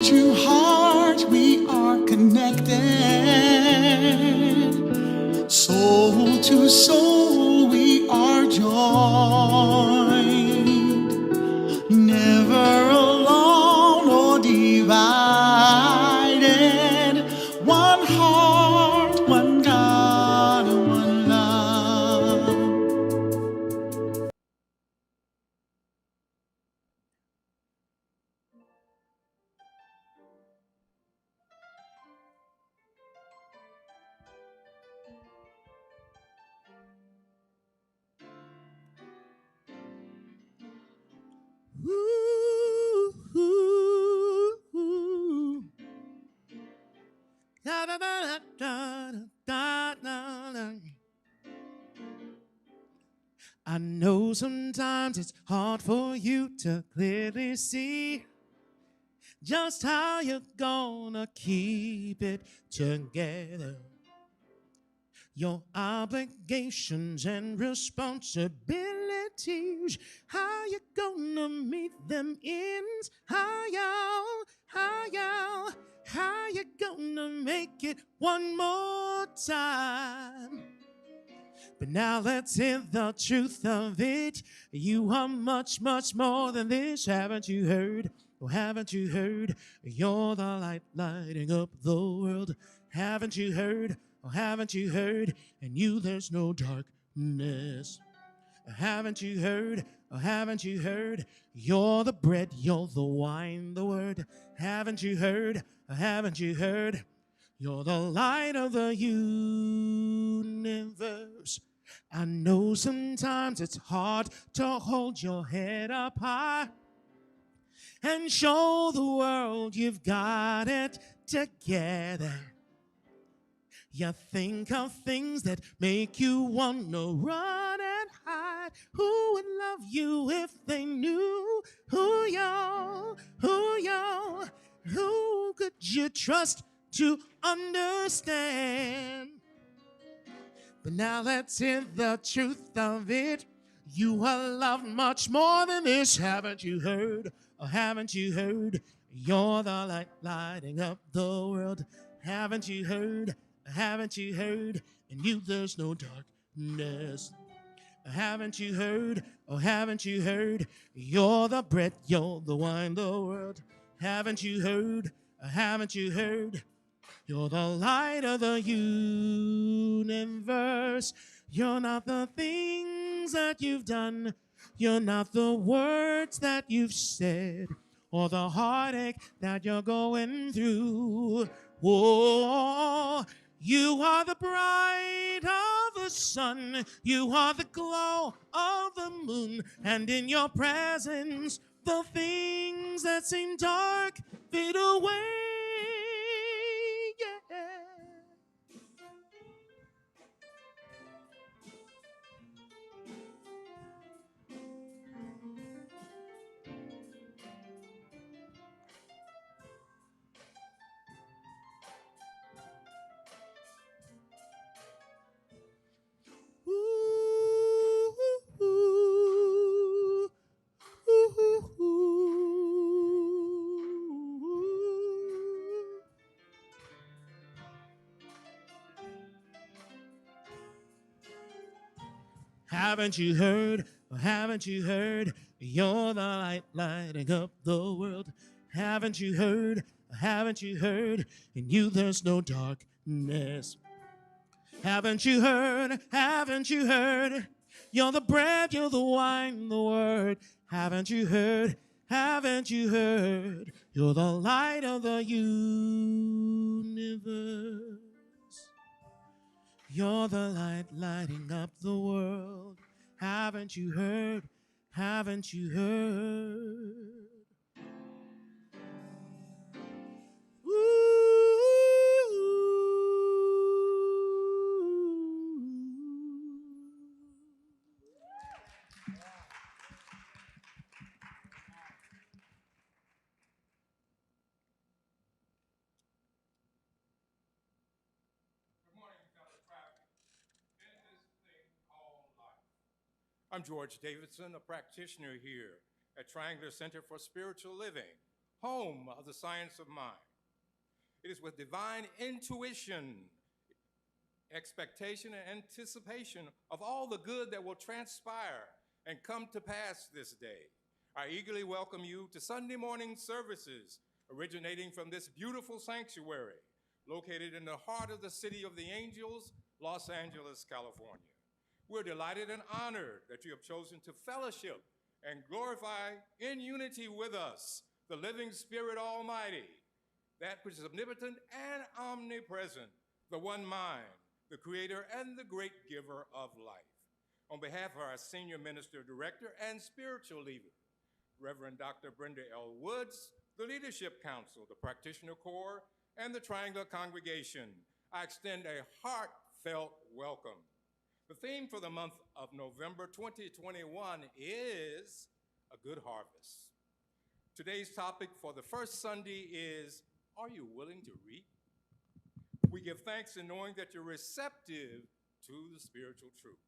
To heart we are connected, soul to soul we are joined, never alone or divided, one heart, one God, and one love. Ooh, ooh, ooh. Da, da, da, da, da, da, da. I know sometimes it's hard for you to clearly see just how you're gonna keep it together. Your obligations and responsibilities, how you gonna meet them ends? How you gonna make it one more time? But now let's hear the truth of it. You are much, much more than this. Haven't you heard? Oh, haven't you heard? You're the light lighting up the world. Haven't you heard? Oh, haven't you heard? In you there's no darkness. Haven't you heard? Oh, haven't you heard? You're the bread, you're the wine, the word. Haven't you heard? Oh, haven't you heard? You're the light of the universe. I know sometimes it's hard to hold your head up high and show the world you've got it together. You think of things that make you want to run and hide. Who would love you if they knew who could you trust to understand? But now let's hear the truth of it. You are loved much more than this. Haven't you heard? Or haven't you heard? You're the light lighting up the world. Haven't you heard? Haven't you heard? In you there's no darkness. Haven't you heard? Oh, haven't you heard? You're the bread, you're the wine, the world. Haven't you heard? Haven't you heard? You're the light of the universe. You're not the things that you've done. You're not the words that you've said or the heartache that you're going through. Oh, you are the bright of the sun. You are the glow of the moon. And in your presence, the things that seem dark fade away. Yeah. Ooh, ooh, ooh, ooh, ooh. Haven't you heard? Haven't you heard? You're the light lighting up the world. Haven't you heard? Haven't you heard? In you there's no darkness. Haven't you heard? Haven't you heard? You're the bread, you're the wine, the word. Haven't you heard? Haven't you heard? You're the light of the universe. You're the light lighting up the world. Haven't you heard? Haven't you heard? I'm George Davidson, a practitioner here at Triangular Center for Spiritual Living. home of the science of mind. It is with divine intuition, expectation, and anticipation of all the good that will transpire and come to pass this day. I eagerly welcome you to Sunday morning services originating from this beautiful sanctuary located in the heart of the City of the Angels, Los Angeles, California. We're delighted and honored that you have chosen to fellowship and glorify in unity with us the living Spirit Almighty, that which is omnipotent and omnipresent, the one mind, the creator and the great giver of life. On behalf of our senior minister, director, and spiritual leader, Reverend Dr. Brenda L. Woods, the Leadership Council, the Practitioner Corps, and the Triangular Congregation, I extend a heartfelt welcome. The theme for the month of November 2021 is a good harvest. Today's topic for the first Sunday is, are you willing to reap? We give thanks in knowing that you're receptive to the spiritual truth.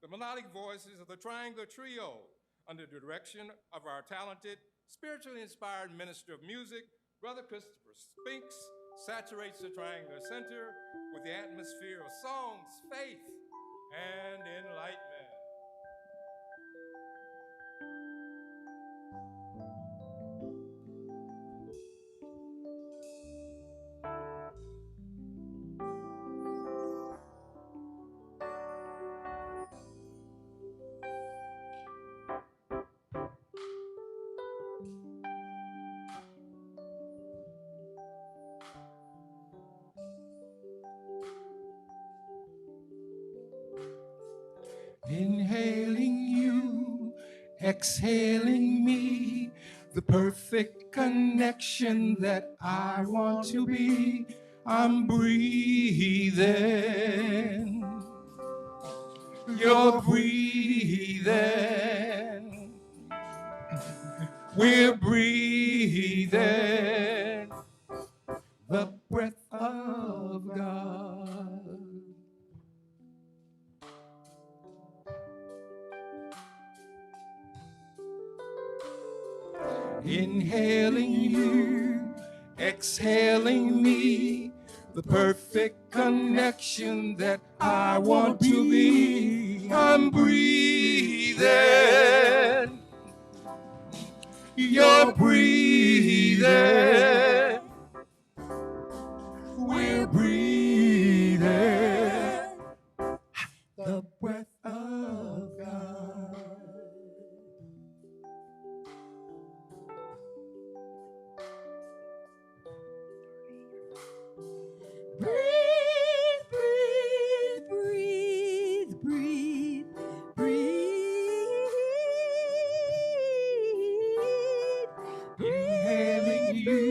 The melodic voices of the Triangular Trio, under the direction of our talented, spiritually inspired minister of music, Brother Christopher Spinks, saturates the Triangular Center with the atmosphere of songs, faith, and enlightenment. Inhaling you, exhaling me, the perfect connection that I want to be. I'm breathing, you're breathing, we're breathing, the breath of God. Inhaling you, exhaling me, the perfect connection that I want to be. I'm breathing, you're breathing, we're breathing, the breath of God. Breathe, breathe, breathe, breathe, breathe. Inhaling you,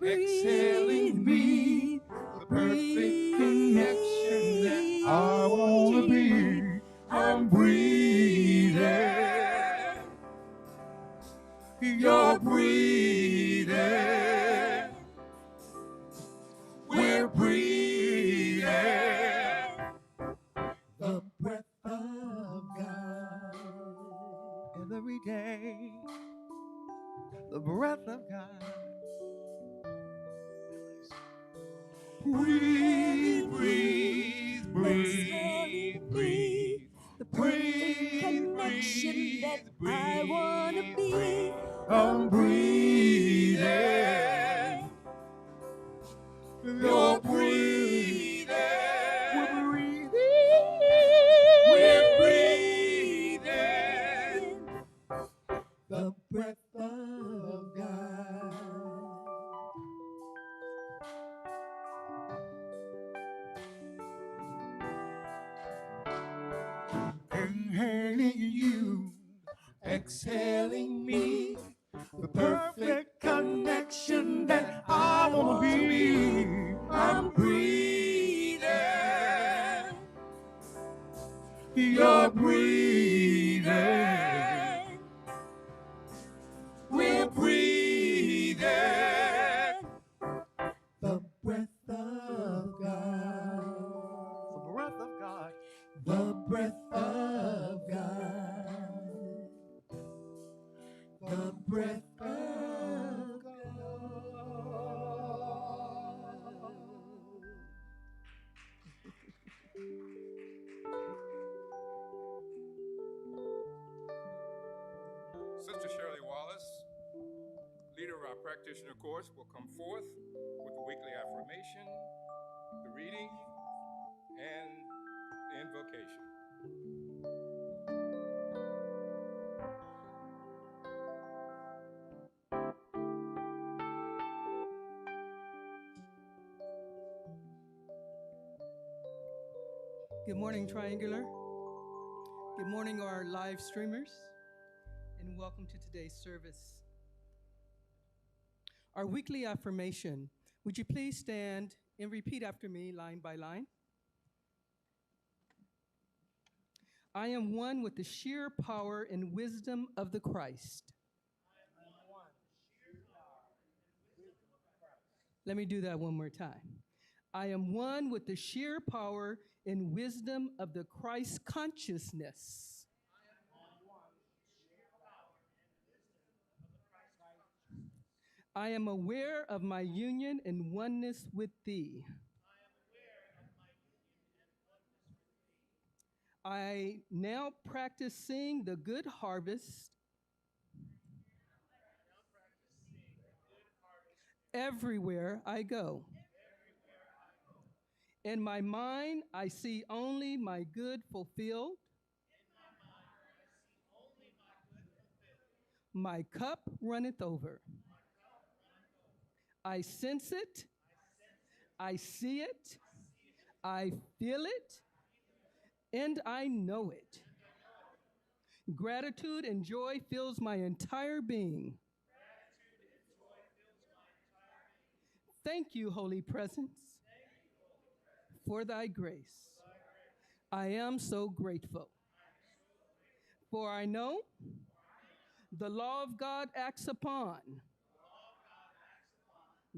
exhaling me, the perfect connection that I want to be. I'm breathing, you're breathing, we're breathing, the breath of God. Every day, the breath of God. Breathe, breathe, breathe, breathe. The perfect connection that I wanna be. I'm breathing, you're breathing, we're breathing, the breath of God. Inhaling you, exhaling me, the perfect connection that I want to be. I'm breathing, you're breathing, we're breathing, the breath of God. The breath of God. The breath of God. leader of our practitioner course, will come forth with the weekly affirmation, the reading, and the invocation. Good morning, Triangular. Good morning, our live streamers, and welcome to today's service. Our weekly affirmation. Would you please stand and repeat after me, line by line? I am one with the sheer power and wisdom of the Christ. Let me do that one more time. I am one with the sheer power and wisdom of the Christ consciousness. I am aware of my union and oneness with thee. I now practice seeing the good harvest everywhere I go. In my mind, I see only my good fulfilled. My cup runneth over. I sense it. I see it. I feel it. And I know it. Gratitude and joy fills my entire being. Thank you, Holy Presence, for thy grace. I am so grateful. For I know the law of God acts upon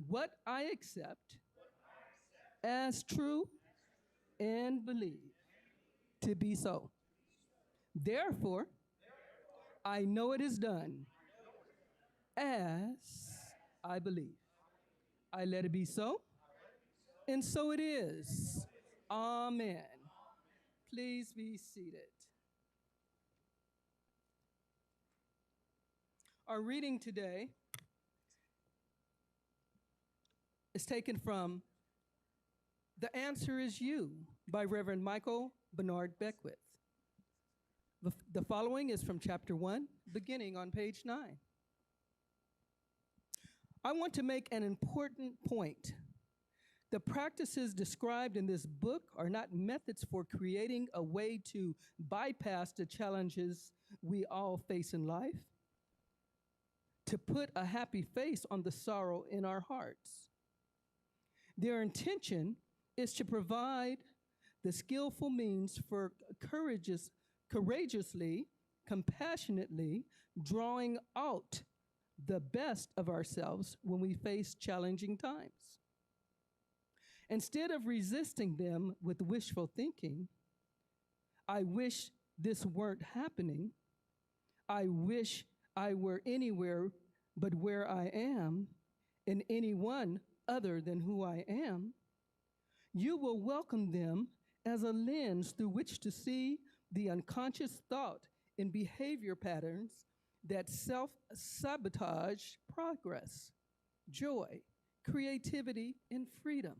what I accept as true and believe to be so. Therefore, I know it is done as I believe. I let it be so, and so it is. Amen. Please be seated. Our reading today is taken from The Answer Is You by Reverend Michael Bernard Beckwith. The following is from chapter 1, beginning on page 9. I want to make an important point. The practices described in this book are not methods for creating a way to bypass the challenges we all face in life, to put a happy face on the sorrow in our hearts. Their intention is to provide the skillful means for courageously, compassionately drawing out the best of ourselves when we face challenging times. Instead of resisting them with wishful thinking, I wish this weren't happening. I wish I were anywhere but where I am, and anyone other than who I am. You will welcome them as a lens through which to see the unconscious thought and behavior patterns that self-sabotage progress, joy, creativity, and freedom.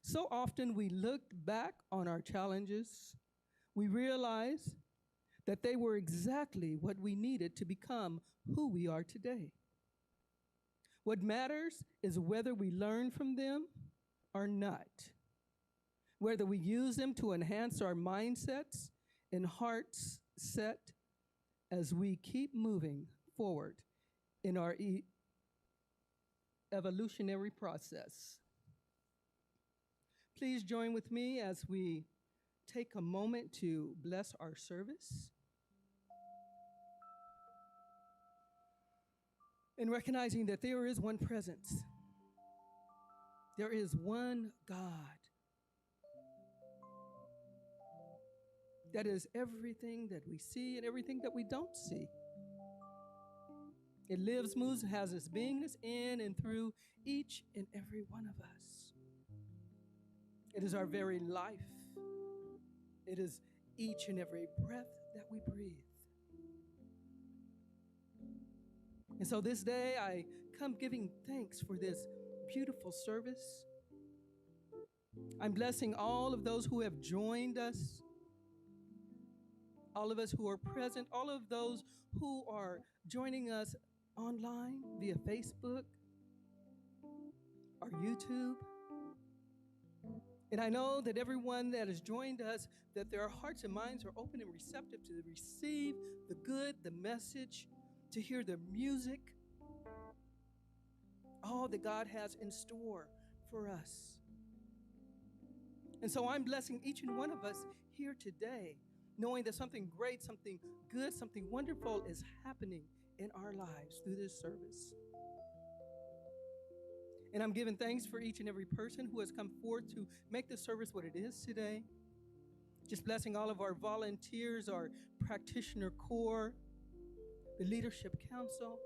So often we look back on our challenges, we realize that they were exactly what we needed to become who we are today. What matters is whether we learn from them or not, whether we use them to enhance our mindsets and hearts set as we keep moving forward in our evolutionary process. Please join with me as we take a moment to bless our service. In recognizing that there is one presence, there is one God that is everything that we see and everything that we don't see. It lives, moves, has its beingness in and through each and every one of us. It is our very life. It is each and every breath that we breathe. And so this day I come giving thanks for this beautiful service. I'm blessing all of those who have joined us, all of us who are present, all of those who are joining us online via Facebook or YouTube. And I know that everyone that has joined us, that their hearts and minds are open and receptive to receive the good, the message, to hear the music, all that God has in store for us. And so I'm blessing each and one of us here today, knowing that something great, something good, something wonderful is happening in our lives through this service. And I'm giving thanks for each and every person who has come forth to make this service what it is today. Just blessing all of our volunteers, our practitioner corps, the leadership council.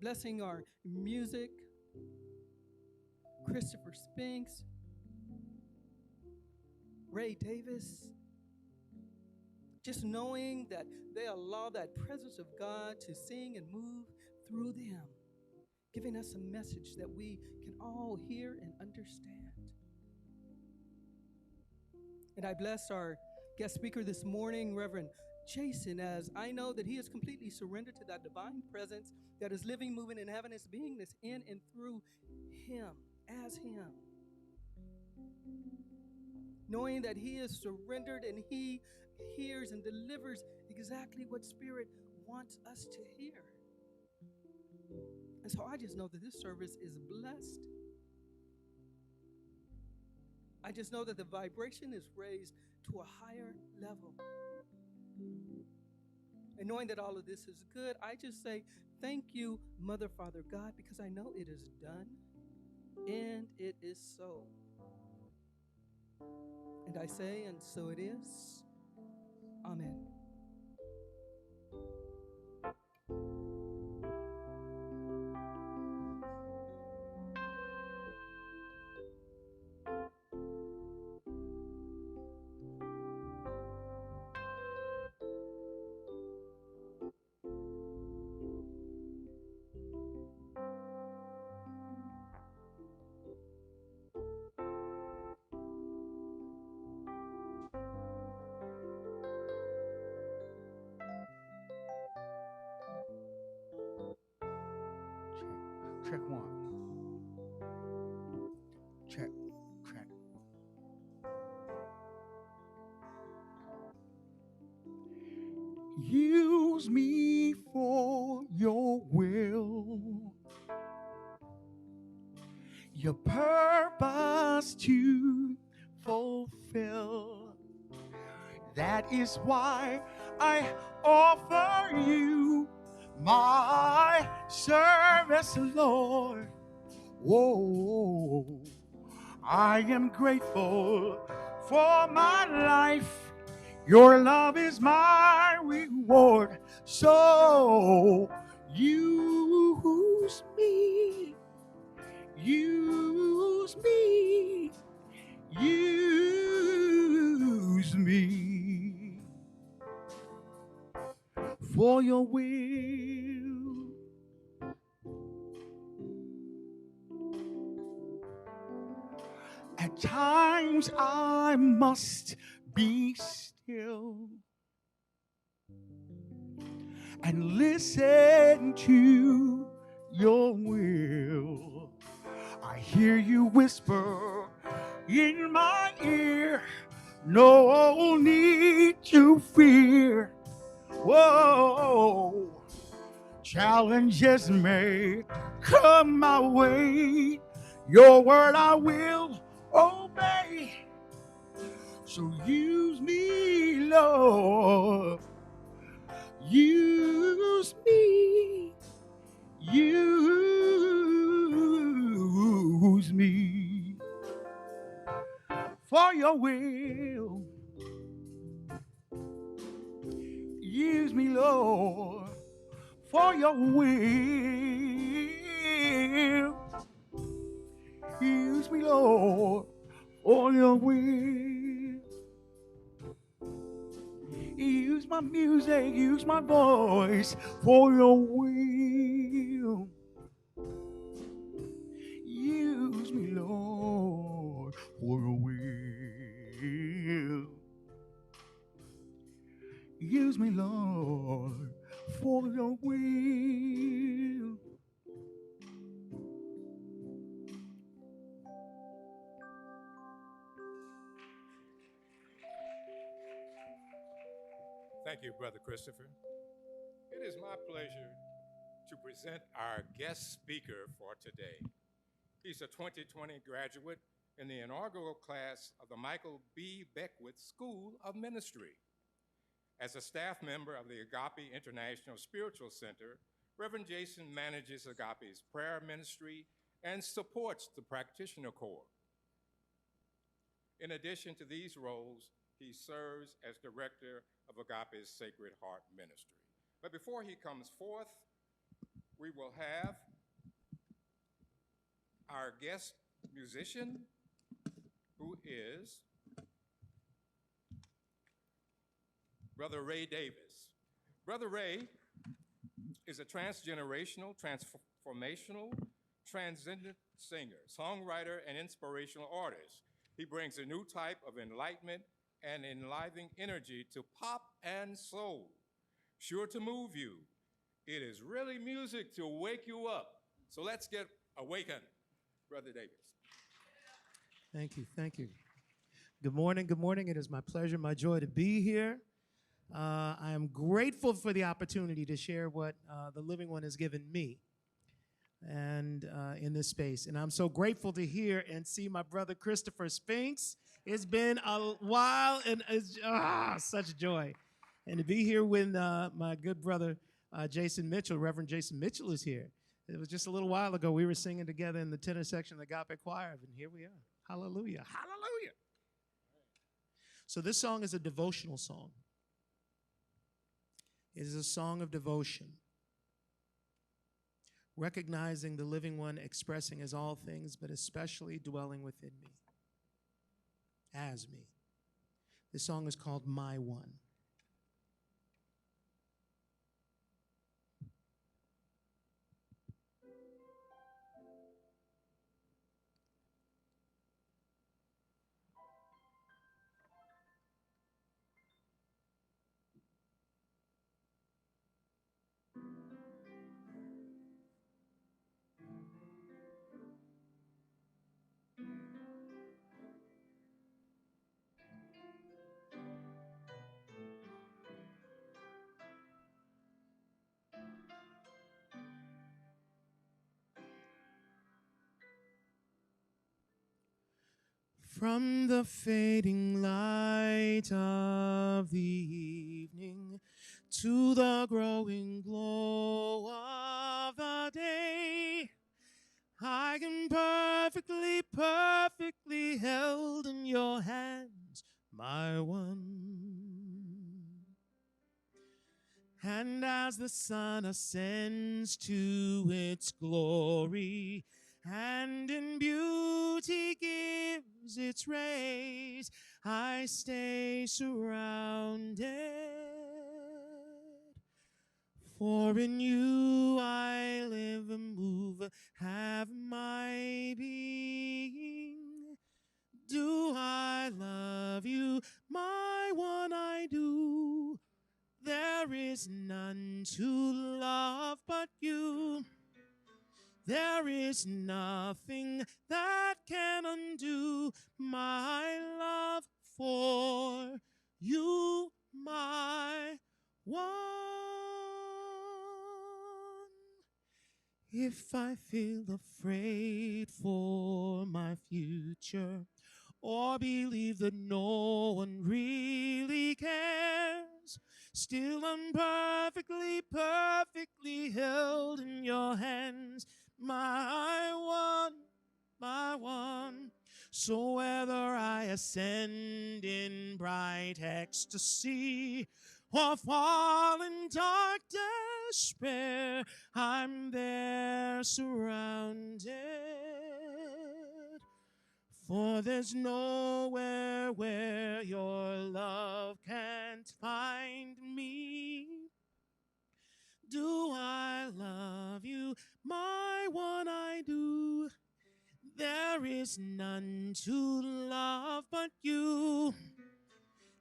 Blessing our music, Christopher Spinks, Ray Davis. Just knowing that they allow that presence of God to sing and move through them, giving us a message that we can all hear and understand. And I bless our guest speaker this morning, Reverend Jason, as I know that he is completely surrendered to that divine presence that is living, moving, and having its beingness in and through him, as him. Knowing that he is surrendered and he hears and delivers exactly what Spirit wants us to hear. And so I just know that this service is blessed. I just know that the vibration is raised to a higher level. And knowing that all of this is good, I just say, thank you, Mother, Father, God, because I know it is done and it is so. And I say, and so it is. Amen. Check one. Check. Use me for your will, your purpose to fulfill. That is why I offer you my service, Lord. Whoa, I am grateful for my life. Your love is my reward. So use me, use me, use me for your will. At times I must be still and listen to your will. I hear you whisper in my ear, no need to fear. Whoa, challenges may come my way. Your word I will obey. So use me, Lord. Use me. Use me for your will. Use me, Lord, for your will. Use me, Lord, for your will. Use Use my music, use my voice for your will. Use me, Lord, for your will. Use me, Lord, for your will. Thank you, Brother Christopher. It is my pleasure to present our guest speaker for today. He's a 2020 graduate in the inaugural class of the Michael B. Beckwith School of Ministry. As a staff member of the Agape International Spiritual Center, Reverend Jason manages Agape's prayer ministry and supports the Practitioner Corps. In addition to these roles, he serves as director of Agape's Sacred Heart Ministry. But before he comes forth, we will have our guest musician, who is Brother R.E.A. Davis. Brother R.E.A. is a transgenerational, transformational, transcendent singer, songwriter, and inspirational artist. He brings a new type of enlightenment and enlivening energy to pop and soul, sure to move you. It is really music to wake you up. So let's get awakened, Brother Davis. Thank you. Thank you. Good morning. Good morning. It is my pleasure, my joy to be here. I am grateful for the opportunity to share what the Living One has given me and in this space. And I'm so grateful to hear and see my brother Christopher Spinks. It's been a while, and it's such joy. And to be here when my good brother Jason Mitchell, Reverend Jason Mitchell, is here. It was just a little while ago. We were singing together in the tenor section of the Agape Choir, and here we are. Hallelujah. Hallelujah. So this song is a devotional song. It is a song of devotion, recognizing the Living One expressing as all things, but especially dwelling within me, as me. This song is called My One. From the fading light of the evening to the growing glow of the day, I am perfectly, perfectly held in your hands, my one. And as the sun ascends to its glory, and in beauty gives its rays, I stay surrounded. For in you I live and move, have my being. Do I love you, my one I do. There is none to love but you. There is nothing that can undo my love for you, my one. If I feel afraid for my future, or believe that no one really cares, still I'm perfectly, perfectly held in your hands, my one, my one. So whether I ascend in bright ecstasy or fall in dark despair, I'm there surrounded. For there's nowhere where your love can't can't find me. Do I love you? My one I do. There is none to love but you.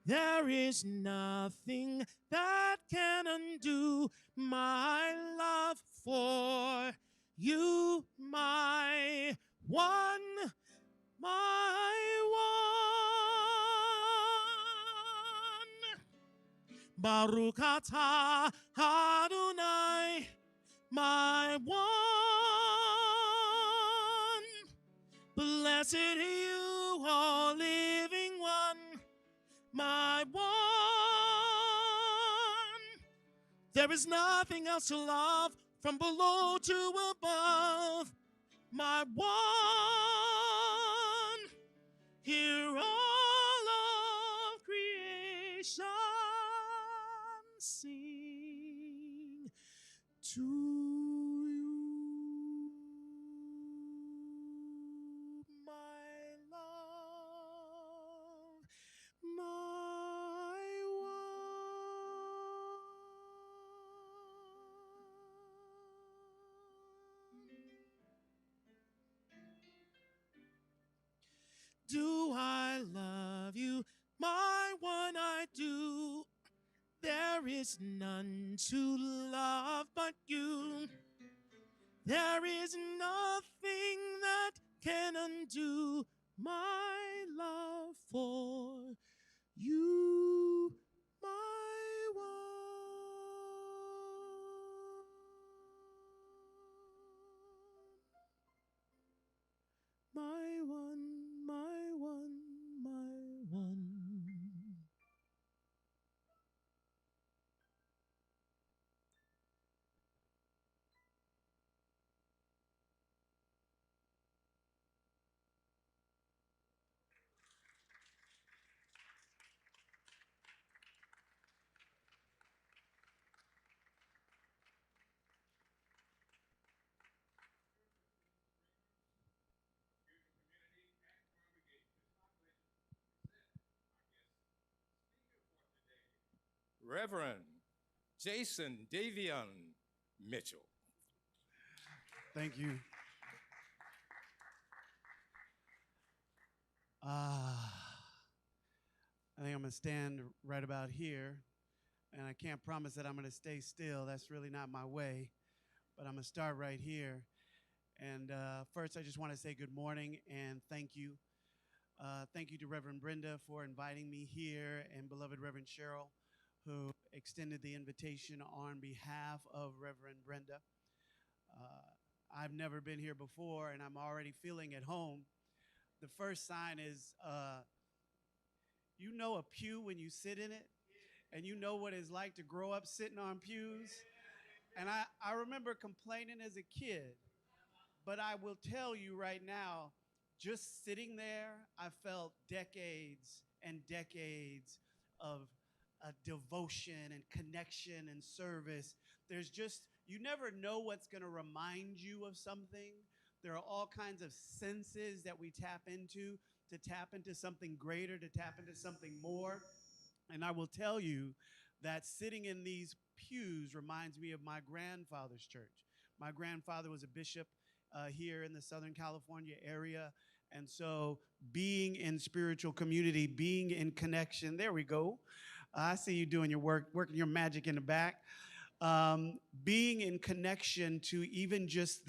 There is nothing that can undo my love for you, my one, my one. Baruch atah Adonai, my one. Blessed you, all living one, my one. There is nothing else to love from below to above, my one. Hear all of creation sing to you, my love, my one. Do I love you? My one I do. There is none to love but you. There is nothing that can undo my love for you, my one. My one, my one, my one. Reverend Jason Daveon Mitchell. Thank you. I think I'm going to stand right about here, and I can't promise that I'm going to stay still. That's really not my way, but I'm going to start right here. And first, I just want to say good morning and thank you. Thank you to Reverend Brenda for inviting me here, and beloved Reverend Cheryl, who extended the invitation on behalf of Reverend Brenda. I've never been here before, and I'm already feeling at home. The first sign is, you know a pew when you sit in it, and you know what it's like to grow up sitting on pews. And I remember complaining as a kid, but I will tell you right now, just sitting there, I felt decades and decades of devotion and connection and service. There's just, you never know what's going to remind you of something. There are all kinds of senses that we tap into to tap into something greater, to tap into something more. And I will tell you that sitting in these pews reminds me of my grandfather's church. My grandfather was a bishop here in the Southern California area. And so being in spiritual community, being in connection, there we go. I see you doing your work, working your magic in the back. Being in connection to even just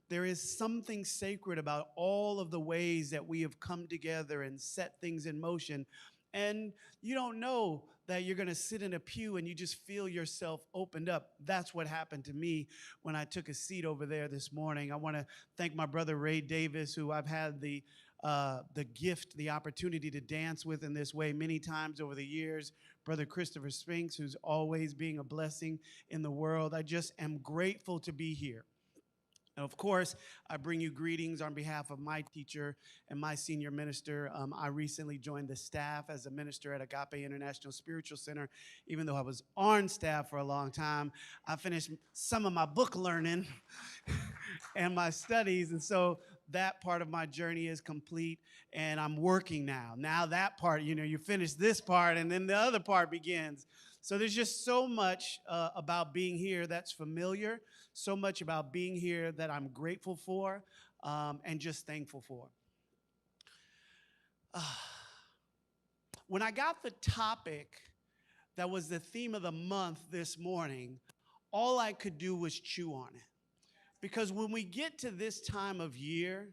there is something sacred about all of the ways that we have come together and set things in motion. And you don't know that you're going to sit in a pew and you just feel yourself opened up. That's what happened to me when I took a seat over there this morning. I want to thank my brother Ray Davis, who I've had the gift, the opportunity to dance with in this way many times over the years. Brother Christopher Spinks, who's always being a blessing in the world. I just am grateful to be here. And of course, I bring you greetings on behalf of my teacher and my senior minister. I recently joined the staff as a minister at R.E.A.P International Spiritual Center. Even though I was on staff for a long time, I finished some of my book learning and my studies. And so that part of my journey is complete, and I'm working now. Now that part, you finish this part, and then the other part begins. So there's just so much about being here that's familiar, so much about being here that I'm grateful for and just thankful for. When I got the topic that was the theme of the month this morning, all I could do was chew on it. Because when we get to this time of year,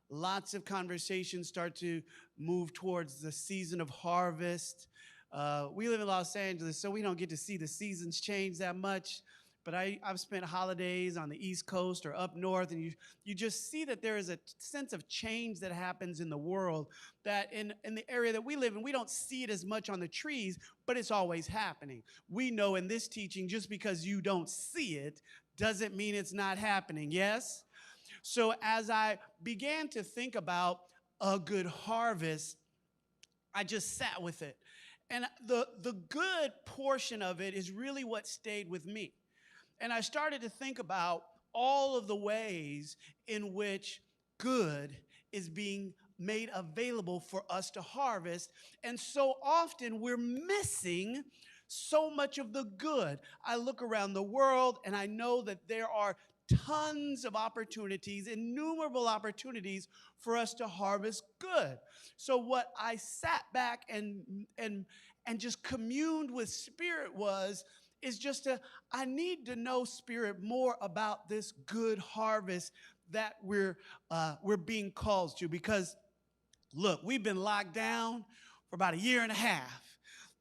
lots of conversations start to move towards the season of harvest. We live in Los Angeles, so we don't get to see the seasons change that much. But I've spent holidays on the East Coast or up north, and you just see that there is a sense of change that happens in the world that in the area that we live in, we don't see it as much on the trees, but it's always happening. We know in this teaching, just because you don't see it doesn't mean it's not happening, yes? So as I began to think about a good harvest, I just sat with it. And the good portion of it is really what stayed with me. And I started to think about all of the ways in which good is being made available for us to harvest. And so often we're missing so much of the good. I look around the world and I know that there are tons of opportunities, innumerable opportunities for us to harvest good. So what I sat back and just communed with Spirit is just I need to know, Spirit, more about this good harvest that we're being called to. Because look, we've been locked down for about a year and a half.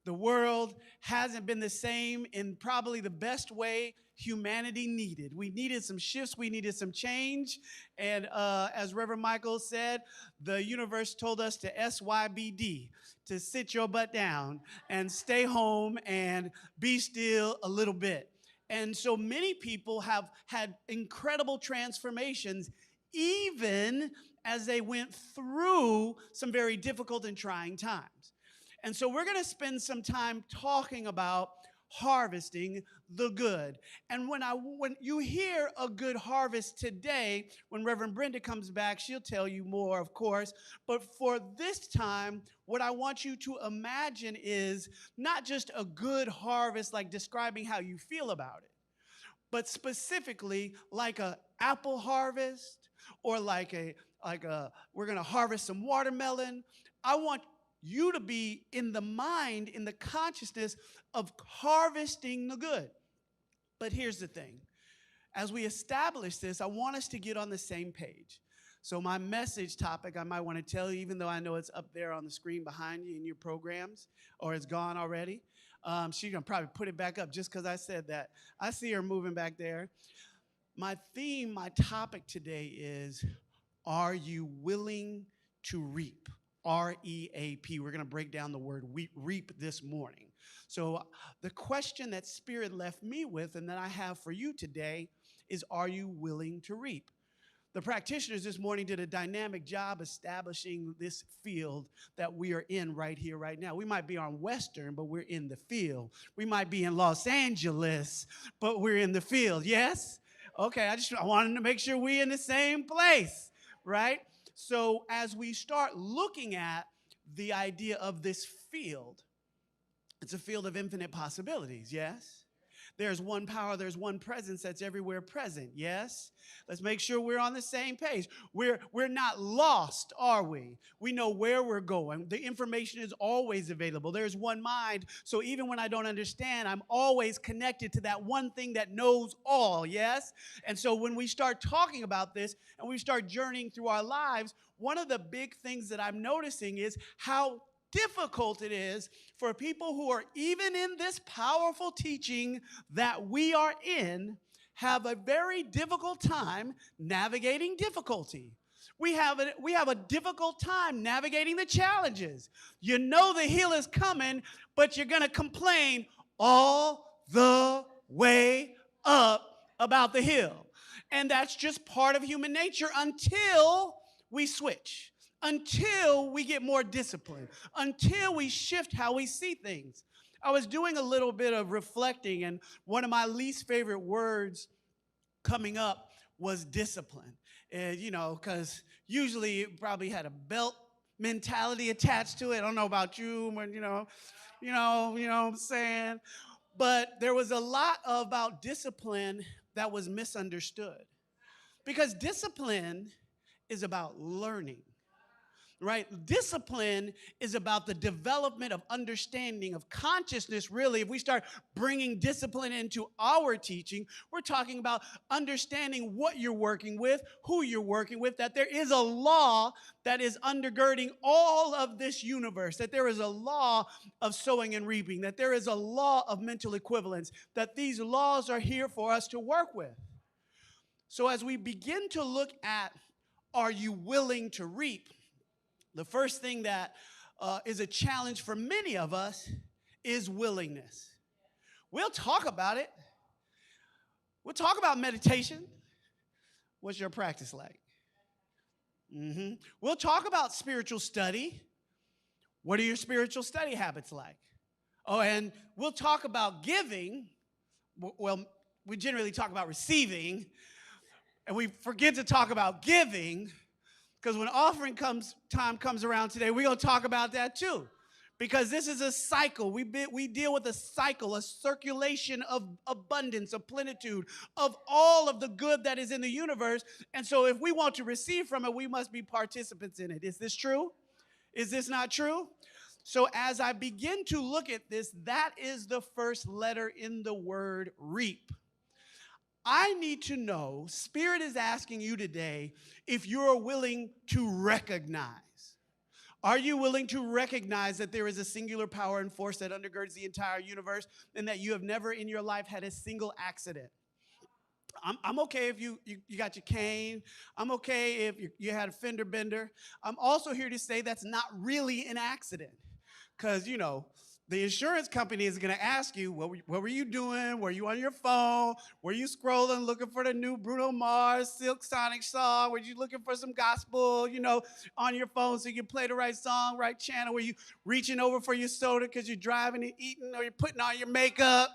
The world hasn't been the same in probably the best way humanity needed. We needed some shifts. We needed some change. And as Reverend Michael said, the universe told us to SYBD, to sit your butt down and stay home and be still a little bit. And so many people have had incredible transformations, even as they went through some very difficult and trying times. And so we're going to spend some time talking about harvesting the good. And when you hear a good harvest today, when Reverend Brenda comes back, she'll tell you more, of course. But for this time, what I want you to imagine is not just a good harvest, like describing how you feel about it, but specifically like an apple harvest, or like we're going to harvest some watermelon. I want you to be in the mind, in the consciousness of harvesting the good. But here's the thing. As we establish this, I want us to get on the same page. So my message topic, I might want to tell you, even though I know it's up there on the screen behind you in your programs, or it's gone already. She's going to probably put it back up just because I said that. I see her moving back there. My theme, my topic today is, are you willing to reap? R.E.A.P. We're going to break down the word reap this morning. So the question that Spirit left me with and that I have for you today is, are you willing to reap? The practitioners this morning did a dynamic job establishing this field that we are in right here, right now. We might be on Western, but we're in the field. We might be in Los Angeles, but we're in the field. Yes? Okay, I wanted to make sure we're in the same place, right? So as we start looking at the idea of this field, it's a field of infinite possibilities, yes? There's one power, there's one presence that's everywhere present, yes? Let's make sure we're on the same page. We're not lost, are we? We know where we're going. The information is always available. There's one mind, so even when I don't understand, I'm always connected to that one thing that knows all, yes? And so when we start talking about this and we start journeying through our lives, one of the big things that I'm noticing is how difficult it is for people who are even in this powerful teaching that we are in, have a very difficult time navigating difficulty. We have a difficult time navigating the challenges. You know the hill is coming, but you're going to complain all the way up about the hill. And that's just part of human nature until we switch, until we get more disciplined, until we shift how we see things. I was doing a little bit of reflecting, and one of my least favorite words coming up was discipline. Because, Usually it probably had a belt mentality attached to it. I don't know about you, but you know what I'm saying? But there was a lot about discipline that was misunderstood. Because discipline is about learning, right? Discipline is about the development of understanding, of consciousness, really. If we start bringing discipline into our teaching, we're talking about understanding what you're working with, who you're working with, that there is a law that is undergirding all of this universe, that there is a law of sowing and reaping, that there is a law of mental equivalence, that these laws are here for us to work with. So as we begin to look at, are you willing to reap? The first thing that is a challenge for many of us is willingness. We'll talk about it. We'll talk about meditation. What's your practice like? We'll talk about spiritual study. What are your spiritual study habits like? Oh, and we'll talk about giving. Well, we generally talk about receiving, and we forget to talk about giving. Because when offering time comes around today, we're going to talk about that too. Because this is a cycle. We deal with a cycle, a circulation of abundance, of plenitude, of all of the good that is in the universe. And so if we want to receive from it, we must be participants in it. Is this true? Is this not true? So as I begin to look at this, that is the first letter in the word reap. I need to know, Spirit is asking you today if you're willing to recognize. Are you willing to recognize that there is a singular power and force that undergirds the entire universe and that you have never in your life had a single accident? I'm okay if you got your cane. I'm okay if you had a fender bender. I'm also here to say that's not really an accident because, the insurance company is going to ask you, what were you doing? Were you on your phone? Were you scrolling, looking for the new Bruno Mars, Silk Sonic song? Were you looking for some gospel, on your phone so you can play the right song, right channel? Were you reaching over for your soda because you're driving and eating or you're putting on your makeup?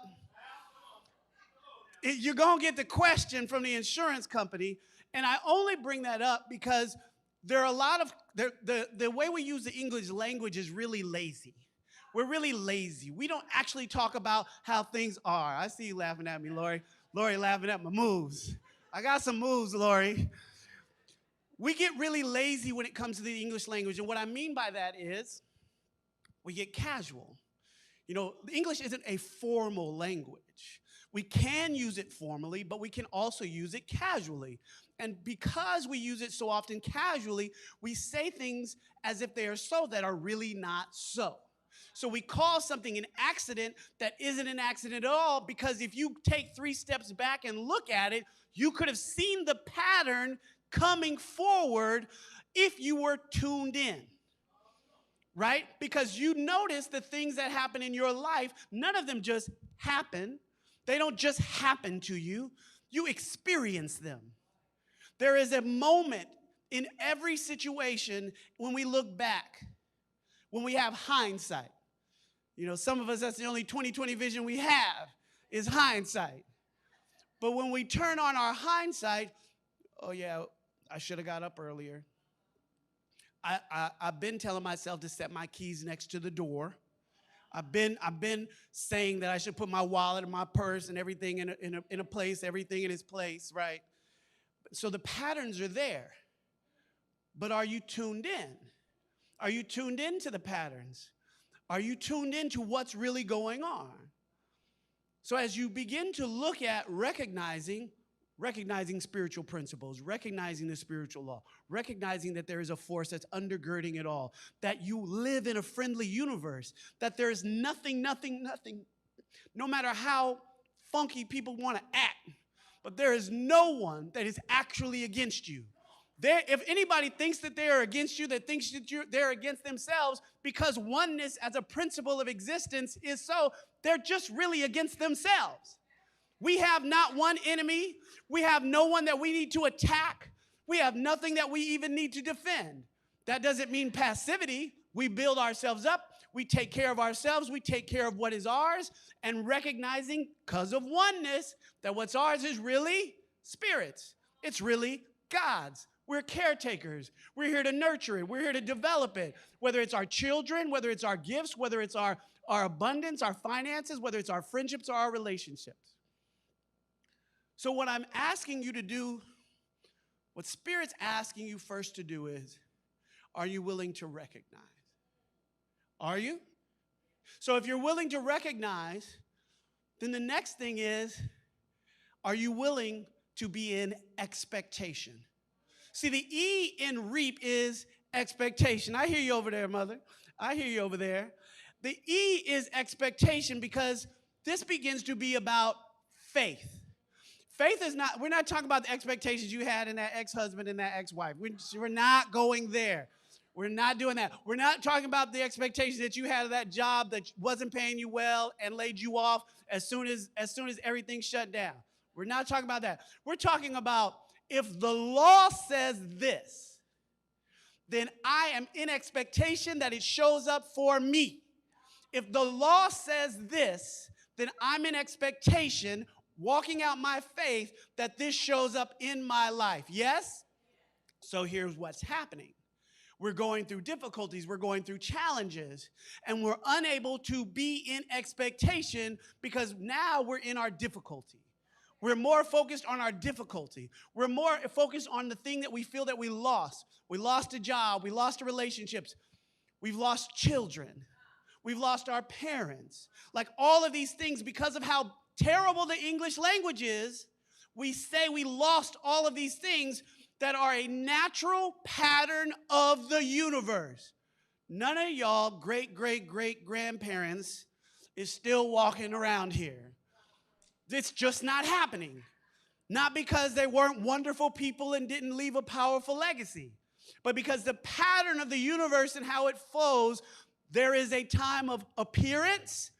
You're going to get the question from the insurance company. And I only bring that up because there are a lot of, the way we use the English language is really lazy. We're really lazy. We don't actually talk about how things are. I see you laughing at me, Lori. Lori laughing at my moves. I got some moves, Lori. We get really lazy when it comes to the English language. And what I mean by that is we get casual. The English isn't a formal language. We can use it formally, but we can also use it casually. And because we use it so often casually, we say things as if they are so that are really not so. So we call something an accident that isn't an accident at all because if you take 3 steps back and look at it, you could have seen the pattern coming forward if you were tuned in, right? Because you notice the things that happen in your life, none of them just happen. They don't just happen to you. You experience them. There is a moment in every situation when we look back, when we have hindsight. Some of us, that's the only 20/20 vision we have is hindsight. But when we turn on our hindsight, oh yeah, I should have got up earlier. I've been telling myself to set my keys next to the door. I've been saying that I should put my wallet and my purse and everything in a place, everything in its place, right? So the patterns are there. But are you tuned in? Are you tuned into the patterns? Are you tuned into what's really going on? So as you begin to look at recognizing spiritual principles, recognizing the spiritual law, recognizing that there is a force that's undergirding it all, that you live in a friendly universe, that there is nothing, no matter how funky people want to act, but there is no one that is actually against you. If anybody thinks that they are against you, that thinks that they're against themselves, because oneness as a principle of existence is so, they're just really against themselves. We have not one enemy. We have no one that we need to attack. We have nothing that we even need to defend. That doesn't mean passivity. We build ourselves up. We take care of ourselves. We take care of what is ours, and recognizing, because of oneness, that what's ours is really Spirit's. It's really God's. We're caretakers. We're here to nurture it. We're here to develop it. Whether it's our children, whether it's our gifts, whether it's our abundance, our finances, whether it's our friendships or our relationships. So what I'm asking you to do, what Spirit's asking you first to do is, are you willing to recognize? Are you? So if you're willing to recognize, then the next thing is, are you willing to be in expectation? See, the E in REAP is expectation. I hear you over there, mother. I hear you over there. The E is expectation because this begins to be about faith. Faith is not, we're not talking about the expectations you had in that ex-husband and that ex-wife. We're not going there. We're not doing that. We're not talking about the expectations that you had of that job that wasn't paying you well and laid you off as soon as everything shut down. We're not talking about that. We're talking about if the law says this, then I am in expectation that it shows up for me. If the law says this, then I'm in expectation, walking out my faith, that this shows up in my life. Yes? So here's what's happening. We're going through difficulties, we're going through challenges, and we're unable to be in expectation because now we're in our difficulty. We're more focused on our difficulty. We're more focused on the thing that we feel that we lost. We lost a job, we lost our relationships, we've lost children, we've lost our parents. Like all of these things, because of how terrible the English language is, we say we lost all of these things that are a natural pattern of the universe. None of y'all great-great-great-grandparents is still walking around here. It's just not happening. Not because they weren't wonderful people and didn't leave a powerful legacy, but because the pattern of the universe and how it flows, there is a time of appearance,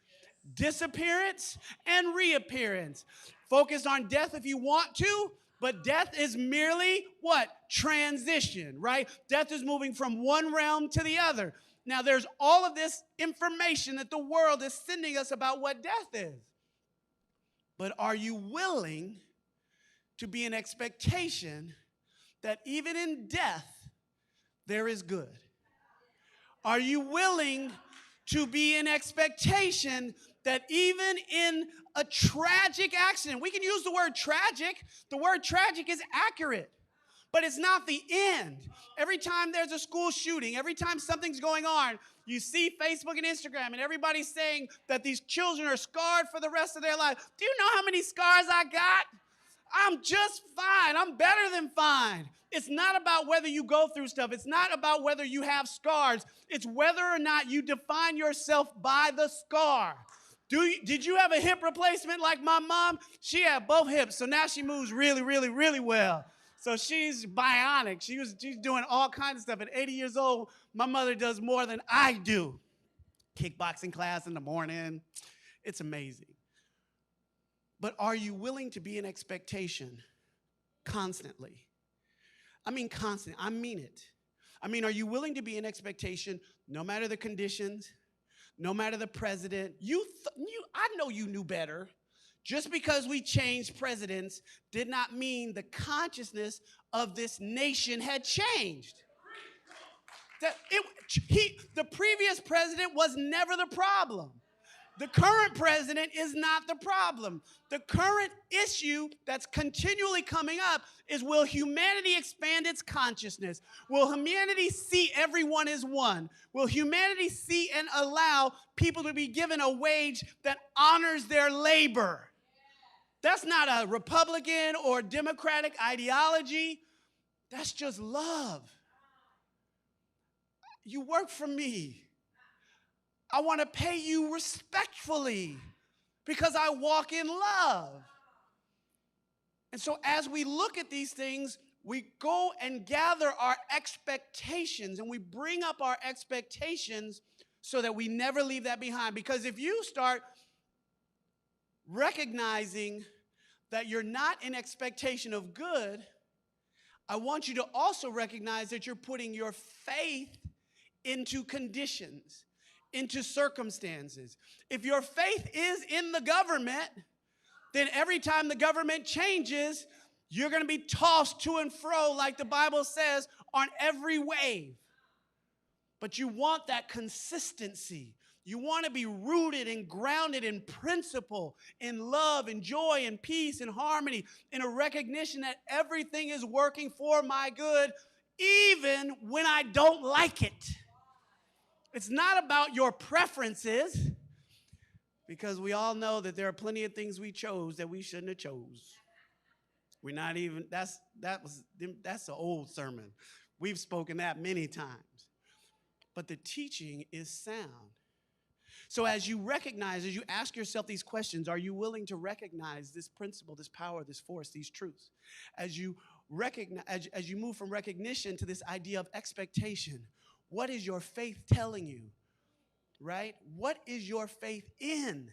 disappearance, and reappearance. Focus on death if you want to, but death is merely what? Transition, right? Death is moving from one realm to the other. Now, there's all of this information that the world is sending us about what death is. But are you willing to be in expectation that even in death, there is good? Are you willing to be in expectation that even in a tragic accident, we can use the word tragic is accurate, but it's not the end. Every time there's a school shooting, every time something's going on, you see Facebook and Instagram and everybody's saying that these children are scarred for the rest of their life. Do you know how many scars I got? I'm just fine. I'm better than fine. It's not about whether you go through stuff. It's not about whether you have scars. It's whether or not you define yourself by the scar. Did you have a hip replacement like my mom? She had both hips, so now she moves really, really, really well. So she's bionic. She's doing all kinds of stuff. At 80 years old, my mother does more than I do. Kickboxing class in the morning. It's amazing. But are you willing to be in expectation constantly? I mean constant. I mean it. I mean, are you willing to be in expectation no matter the conditions, no matter the president? I know you knew better. Just because we changed presidents did not mean the consciousness of this nation had changed. The previous president was never the problem. The current president is not the problem. The current issue that's continually coming up is, will humanity expand its consciousness? Will humanity see everyone as one? Will humanity see and allow people to be given a wage that honors their labor? That's not a Republican or Democratic ideology. That's just love. You work for me. I want to pay you respectfully because I walk in love. And so as we look at these things, we go and gather our expectations and we bring up our expectations so that we never leave that behind. Because if you start recognizing that you're not in expectation of good, I want you to also recognize that you're putting your faith into conditions, into circumstances. If your faith is in the government, then every time the government changes, You're going to be tossed to and fro, like the Bible says, on every wave. But you want that consistency. You want to be rooted and grounded in principle, in love, and joy, and peace, and harmony, in a recognition that everything is working for my good, even when I don't like it. It's not about your preferences, because we all know that there are plenty of things we chose that we shouldn't have chose. We're not even, that's an old sermon. We've spoken that many times. But the teaching is sound. So as you recognize, as you ask yourself these questions, are you willing to recognize this principle, this power, this force, these truths? As you recognize, as you move from recognition to this idea of expectation, what is your faith telling you? Right? What is your faith in?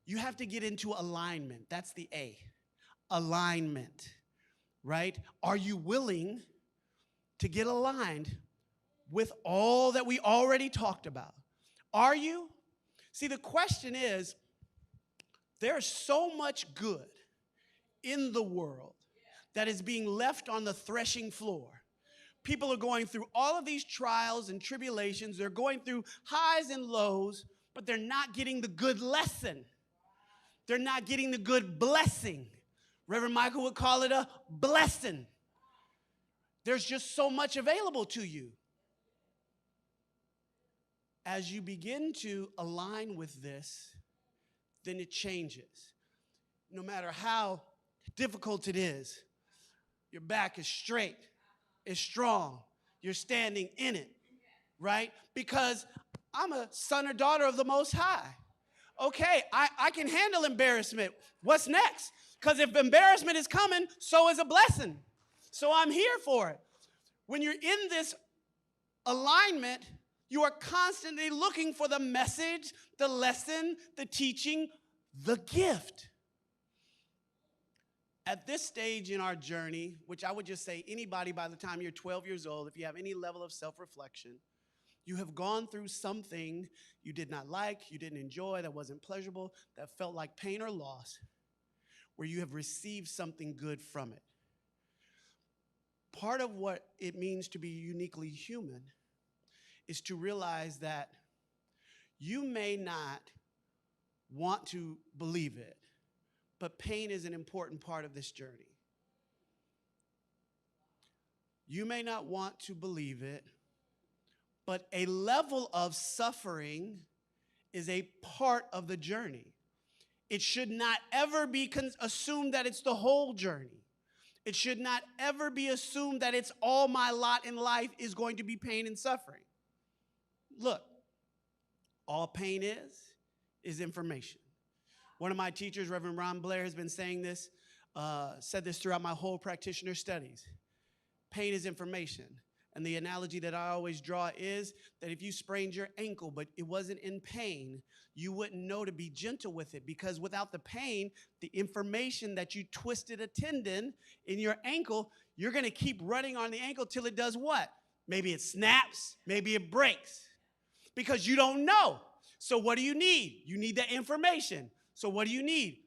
You have to get into alignment. That's the A. Alignment. Right? Are you willing to get aligned with all that we already talked about? Are you? See, the question is, there's so much good in the world that is being left on the threshing floor. People are going through all of these trials and tribulations. They're going through highs and lows, but they're not getting the good lesson. They're not getting the good blessing. Reverend Michael would call it a blessing. There's just so much available to you. As you begin to align with this, then it changes. No matter how difficult it is, your back is straight, is strong, you're standing in it, right? Because I'm a son or daughter of the Most High. Okay, I can handle embarrassment. What's next? Because if embarrassment is coming, so is a blessing. So I'm here for it. When you're in this alignment, you are constantly looking for the message, the lesson, the teaching, the gift. At this stage in our journey, which I would just say anybody by the time you're 12 years old, if you have any level of self-reflection, you have gone through something you did not like, you didn't enjoy, that wasn't pleasurable, that felt like pain or loss, where you have received something good from it. Part of what it means to be uniquely human is to realize that you may not want to believe it, but pain is an important part of this journey. You may not want to believe it, but a level of suffering is a part of the journey. It should not ever be assumed that it's the whole journey. It should not ever be assumed that it's all my lot in life is going to be pain and suffering. Look, all pain is information. One of my teachers, Reverend Ron Blair, has been saying this, said this throughout my whole practitioner studies. Pain is information. And the analogy that I always draw is that if you sprained your ankle, but it wasn't in pain, you wouldn't know to be gentle with it, because without the pain, the information that you twisted a tendon in your ankle, you're going to keep running on the ankle till it does what? Maybe it snaps, maybe it breaks, because you don't know. So what do you need? You need that information. So what do you need?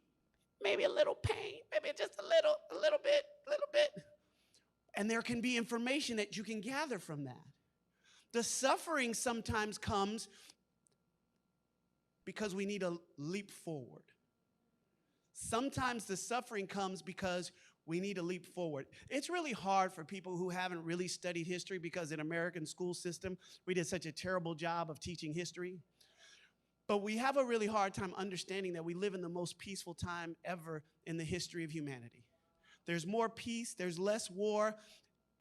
Maybe a little pain, maybe just a little bit. And there can be information that you can gather from that. The suffering sometimes comes because we need a leap forward. Sometimes the suffering comes because we need a leap forward. It's really hard for people who haven't really studied history, because in American school system, we did such a terrible job of teaching history. But we have a really hard time understanding that we live in the most peaceful time ever in the history of humanity. There's more peace, there's less war.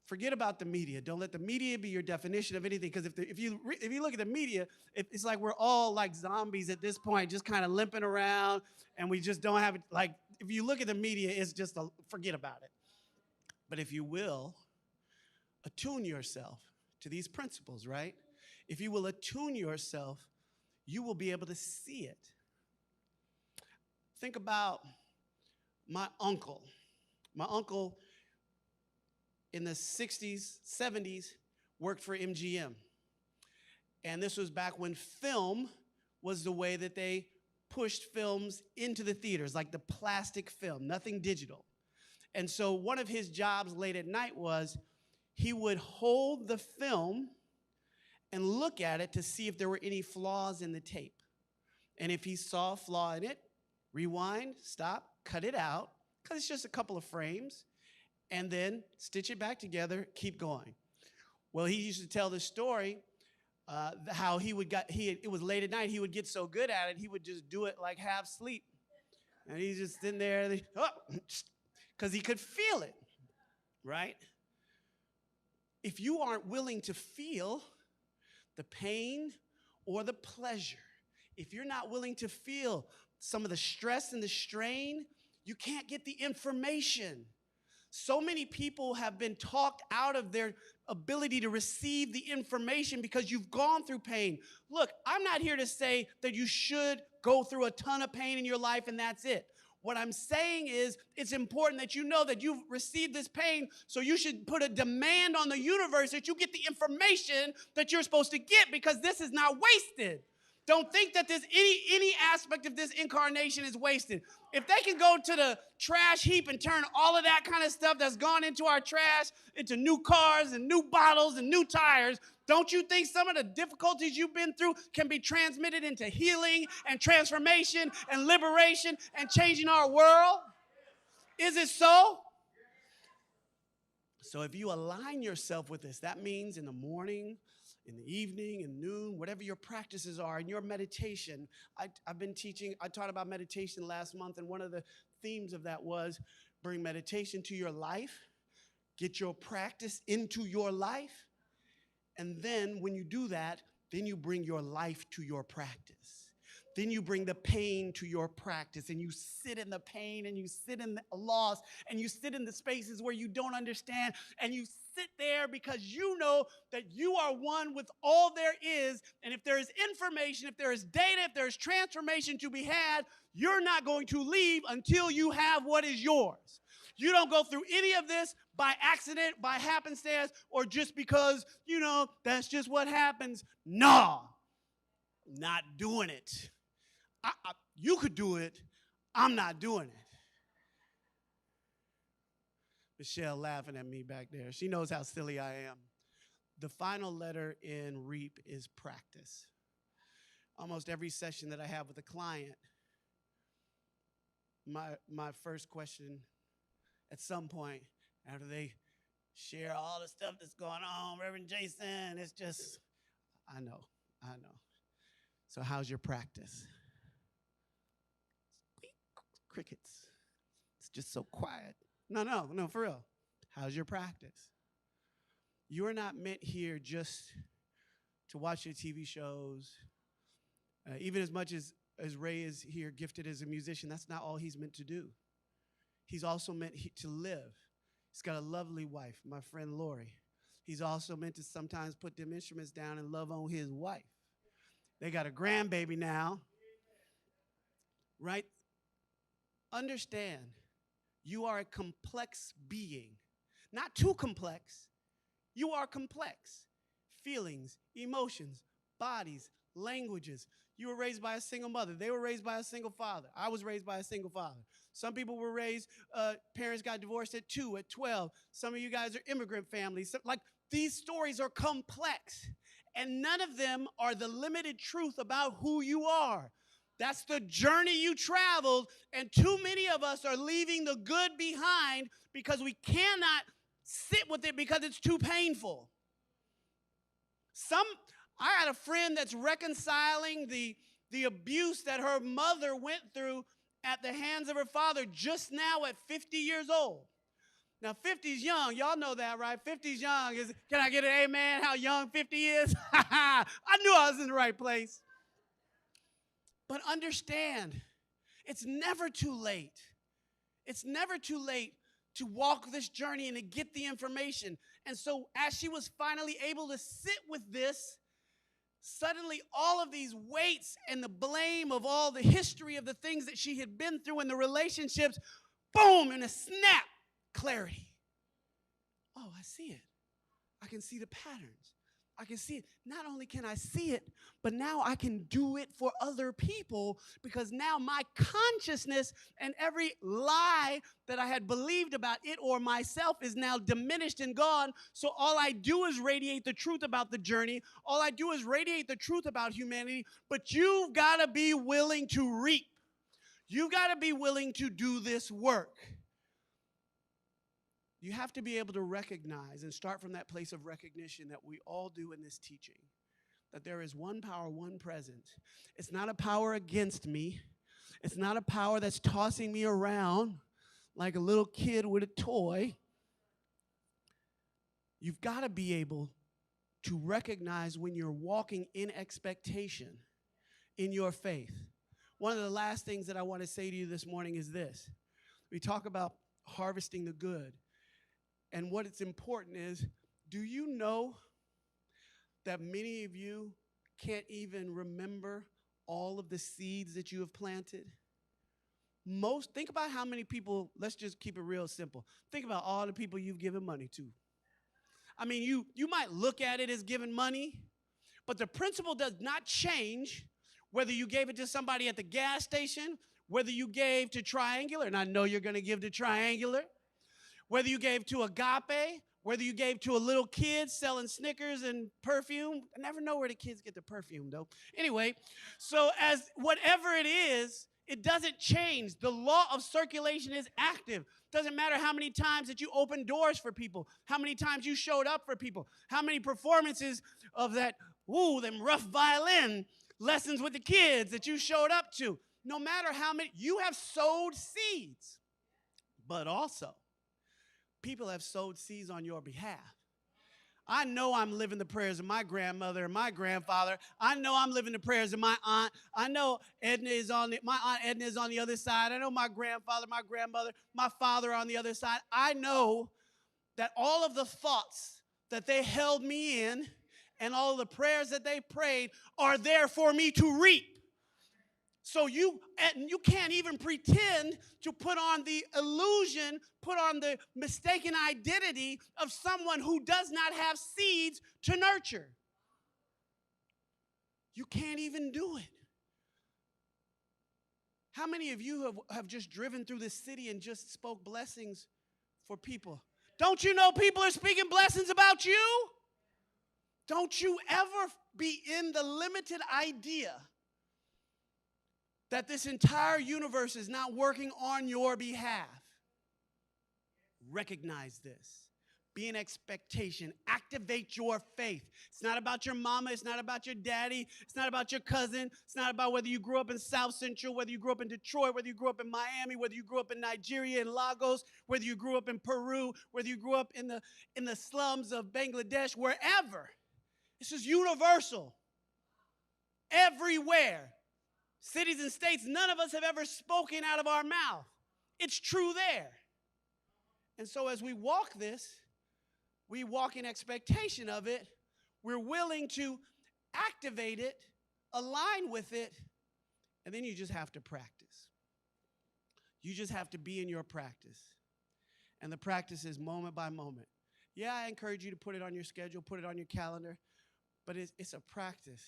Forget about the media. Don't let the media be your definition of anything, because if you look at the media, it's like we're all like zombies at this point, just kind of limping around, and we just don't have it. Like, if you look at the media, it's just forget about it. But if you will, attune yourself to these principles, right? If you will attune yourself, you will be able to see it. Think about my uncle. My uncle in the 60s, 70s, worked for MGM. And this was back when film was the way that they pushed films into the theaters, like the plastic film, nothing digital. And so one of his jobs late at night was he would hold the film and look at it to see if there were any flaws in the tape. And if he saw a flaw in it, rewind, stop, cut it out, because it's just a couple of frames, and then stitch it back together, keep going. Well, he used to tell this story how it was late at night, he would get so good at it, he would just do it like half sleep. And he's just sitting there, because he could feel it, right? If you aren't willing to feel the pain or the pleasure, if you're not willing to feel some of the stress and the strain, you can't get the information. So many people have been talked out of their ability to receive the information because you've gone through pain. Look, I'm not here to say that you should go through a ton of pain in your life and that's it. What I'm saying is it's important that you know that you've received this pain, so you should put a demand on the universe that you get the information that you're supposed to get, because this is not wasted. Don't think that there's any aspect of this incarnation is wasted. If they can go to the trash heap and turn all of that kind of stuff that's gone into our trash into new cars and new bottles and new tires, don't you think some of the difficulties you've been through can be transmitted into healing and transformation and liberation and changing our world? Is it so? So if you align yourself with this, that means in the morning, in the evening, and noon, whatever your practices are, in your meditation. I've been teaching, I taught about meditation last month, and one of the themes of that was bring meditation to your life, get your practice into your life, and then when you do that, then you bring your life to your practice. Then you bring the pain to your practice, and you sit in the pain, and you sit in the loss, and you sit in the spaces where you don't understand, and you sit there because you know that you are one with all there is, and if there is information, if there is data, if there is transformation to be had, you're not going to leave until you have what is yours. You don't go through any of this by accident, by happenstance, or just because, that's just what happens. No, not doing it. You could do it. I'm not doing it. Michelle laughing at me back there. She knows how silly I am. The final letter in R.E.A.P is practice. Almost every session that I have with a client, my first question at some point, after they share all the stuff that's going on, Reverend Jason, it's just, I know. So how's your practice? Crickets. It's just so quiet. No, for real. How's your practice? You are not meant here just to watch your TV shows. Even as much as Ray is here gifted as a musician, that's not all he's meant to do. He's also meant to live. He's got a lovely wife, my friend Lori. He's also meant to sometimes put them instruments down and love on his wife. They got a grandbaby now, right? Understand, you are a complex being. Not too complex. You are complex. Feelings, emotions, bodies, languages. You were raised by a single mother. They were raised by a single father. I was raised by a single father. Some people were raised, parents got divorced at 2, at 12. Some of you guys are immigrant families. These stories are complex, and none of them are the limited truth about who you are. That's the journey you traveled, and too many of us are leaving the good behind because we cannot sit with it because it's too painful. I had a friend that's reconciling the abuse that her mother went through at the hands of her father just now at 50 years old. Now, 50 is young. Y'all know that, right? 50 is young. Can I get an amen how young 50 is? I knew I was in the right place. But understand, it's never too late. It's never too late to walk this journey and to get the information. And so as she was finally able to sit with this, suddenly all of these weights and the blame of all the history of the things that she had been through in the relationships, boom, in a snap, clarity. Oh, I see it. I can see the patterns. I can see it. Not only can I see it, but now I can do it for other people because now my consciousness and every lie that I had believed about it or myself is now diminished and gone. So all I do is radiate the truth about the journey. All I do is radiate the truth about humanity. But you've got to be willing to reap. You've got to be willing to do this work. You have to be able to recognize and start from that place of recognition that we all do in this teaching, that there is one power, one presence. It's not a power against me. It's not a power that's tossing me around like a little kid with a toy. You've got to be able to recognize when you're walking in expectation in your faith. One of the last things that I want to say to you this morning is this. We talk about harvesting the good. And what it's important is, do you know that many of you can't even remember all of the seeds that you have planted? Think about how many people, let's just keep it real simple. Think about all the people you've given money to. I mean, you might look at it as giving money, but the principle does not change whether you gave it to somebody at the gas station, whether you gave to Triangular, and I know you're going to give to Triangular, whether you gave to Agape, whether you gave to a little kid selling Snickers and perfume. I never know where the kids get the perfume, though. Anyway, so as whatever it is, it doesn't change. The law of circulation is active. Doesn't matter how many times that you opened doors for people, how many times you showed up for people, how many performances of that, them rough violin lessons with the kids that you showed up to. No matter how many, you have sowed seeds, but also people have sowed seeds on your behalf. I know I'm living the prayers of my grandmother and my grandfather. I know I'm living the prayers of my aunt. I know my aunt Edna is on the other side. I know my grandfather, my grandmother, my father on the other side. I know that all of the thoughts that they held me in and all of the prayers that they prayed are there for me to reap. So you can't even pretend to put on the illusion, put on the mistaken identity of someone who does not have seeds to nurture. You can't even do it. How many of you have just driven through the city and just spoke blessings for people? Don't you know people are speaking blessings about you? Don't you ever be in the limited idea that this entire universe is not working on your behalf. Recognize this. Be in expectation. Activate your faith. It's not about your mama. It's not about your daddy. It's not about your cousin. It's not about whether you grew up in South Central, whether you grew up in Detroit, whether you grew up in Miami, whether you grew up in Nigeria in Lagos, whether you grew up in Peru, whether you grew up in the slums of Bangladesh, wherever. This is universal. Everywhere. Cities and states, none of us have ever spoken out of our mouth. It's true there. And so as we walk this, we walk in expectation of it. We're willing to activate it, align with it, and then you just have to practice. You just have to be in your practice. And the practice is moment by moment. Yeah, I encourage you to put it on your schedule, put it on your calendar, but it's a practice.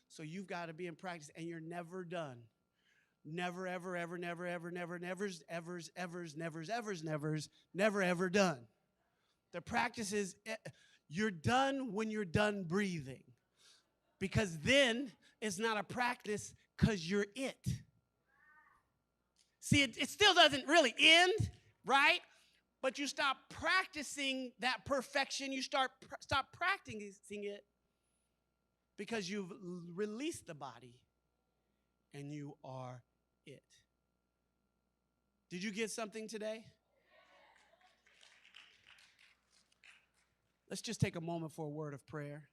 So you've got to be in practice, and you're never done. Never, ever, ever, never, ever, never, nevers, evers, evers, nevers, evers, nevers, never, ever done. The practice is you're done when you're done breathing. Because then it's not a practice because you're it. See, it still doesn't really end, right? But you stop practicing that perfection. You stop practicing it. Because you've released the body and you are it. Did you get something today? Let's just take a moment for a word of prayer.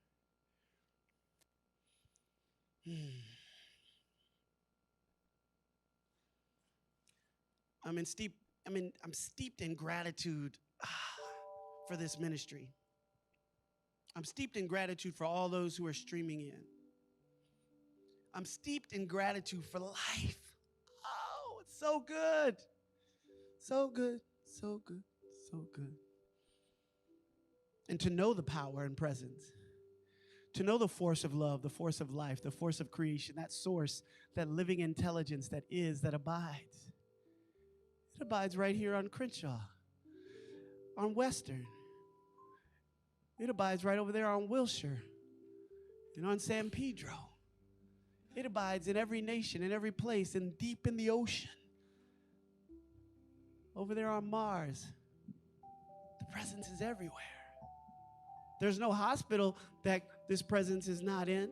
I'm steeped in gratitude for this ministry. I'm steeped in gratitude for all those who are streaming in. I'm steeped in gratitude for life. Oh, it's so good. So good, so good, so good. And to know the power and presence. to know the force of love, the force of life, the force of creation, that source, that living intelligence that is, that abides. It abides right here on Crenshaw, on Western. It abides right over there on Wilshire and on San Pedro. It abides in every nation, in every place, and deep in the ocean. Over there on Mars, the presence is everywhere. There's no hospital that this presence is not in.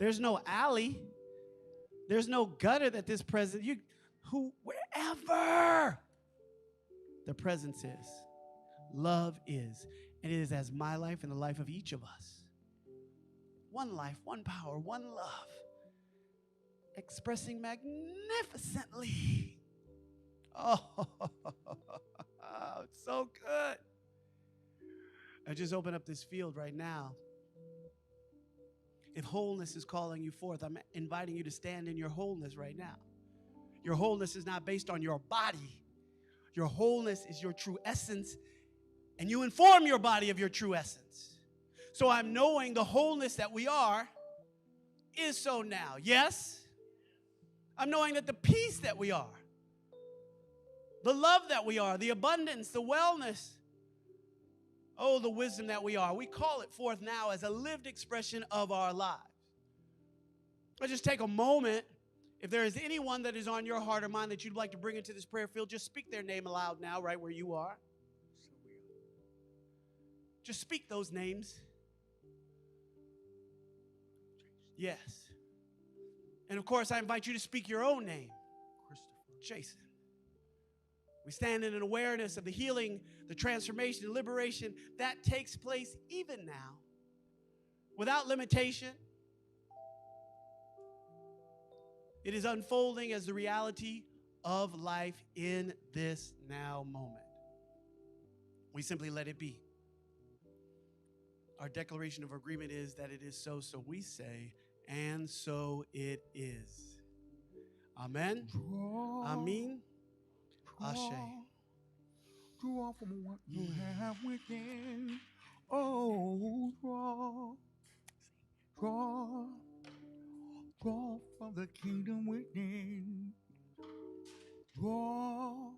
There's no alley. There's no gutter that this presence, wherever the presence is, love is. And it is as my life and the life of each of us. One life, one power, one love, expressing magnificently. Oh, it's so good. I just open up this field right now. If wholeness is calling you forth, I'm inviting you to stand in your wholeness right now. Your wholeness is not based on your body. Your wholeness is your true essence, and you inform your body of your true essence. So I'm knowing the wholeness that we are is so now. Yes? I'm knowing that the peace that we are, the love that we are, the abundance, the wellness, oh, the wisdom that we are. We call it forth now as a lived expression of our lives. I'll just take a moment. If there is anyone that is on your heart or mind that you'd like to bring into this prayer field, just speak their name aloud now, right where you are. Just speak those names. Yes. And of course, I invite you to speak your own name. Jason. We stand in an awareness of the healing, the transformation, the liberation that takes place even now, without limitation. It is unfolding as the reality of life in this now moment. We simply let it be. Our declaration of agreement is that it is so, so we say, and so it is. Amen. Amen. Ashe. Draw from what you have within. Oh, draw from the kingdom within. Draw